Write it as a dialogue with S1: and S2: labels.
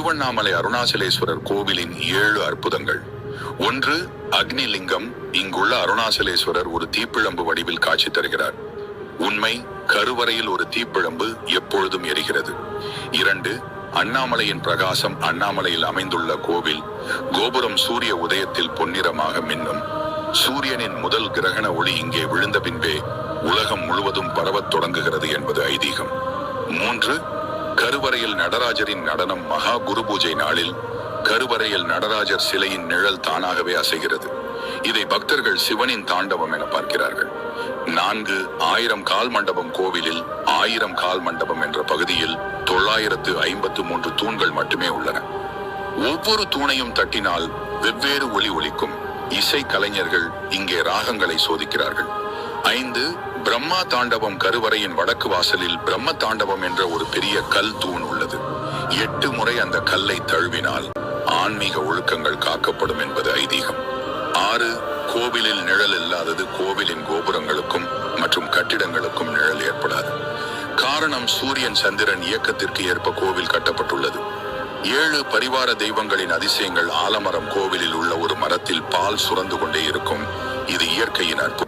S1: திருவண்ணாமலை அருணாசலேஸ்வரர் கோவிலின் 7 அற்புதங்கள். 1. அக்னிலிங்கம். இங்குள்ள அருணாசலேஸ்வரர் ஒரு தீப்பிழம்பு வடிவில் காட்சி தருகிறார். உண்மை, கருவறையில் ஒரு தீப்பிழம்பு எப்பொழுதும் எரிகிறது. 2. அண்ணாமலையின் பிரகாசம். அண்ணாமலையில் அமைந்துள்ள கோவில் கோபுரம் சூரிய உதயத்தில் பொன்னிறமாக மின்னும். சூரியனின் முதல் கிரகண ஒளி இங்கே விழுந்த பின்பே உலகம் முழுவதும் பரவத் தொடங்குகிறது என்பது ஐதீகம். 3. கருவறையில் நடராஜரின் நடனம். மகா குரு பூஜை நாளில் கருவறையில் நடராஜர் சிலையின் நிழல் தானாகவே அசைகிறது. இதை பக்தர்கள் சிவனின் தாண்டவம் என பார்க்கிறார்கள். 4. 1000 கால் மண்டபம். கோவிலில் 1000 கால் மண்டபம் என்ற பகுதியில் 953 தூண்கள் மட்டுமே உள்ளன. ஒவ்வொரு தூணையும் தட்டினால் வெவ்வேறு ஒலி ஒலிக்கும். இசை கலைஞர்கள் இங்கே ராகங்களை சோதிக்கிறார்கள். 5. பிரம்மா தாண்டவம். கருவறையின் வடக்கு வாசலில் பிரம்ம தாண்டவம் என்ற ஒரு பெரிய கல் தூண் உள்ளது. 8 முறை அந்த கல்லை தழுவினால் ஆன்மீக ஒழுக்கங்கள் காக்கப்படும் என்பது ஐதீகம். 6. கோவிலில் நிழல் இல்லாதது. கோவிலின் கோபுரங்களுக்கும் மற்றும் கட்டிடங்களுக்கும் நிழல் ஏற்படாது. காரணம், சூரியன் சந்திரன் இயக்கத்திற்கு ஏற்ப கோவில் கட்டப்பட்டுள்ளது. 7 பரிவார தெய்வங்களின் அதிசயங்கள். ஆலமரம். கோவிலில் உள்ள ஒரு மரத்தில் பால் சுரந்து கொண்டே இருக்கும். இது இயற்கையின் அற்புதம்.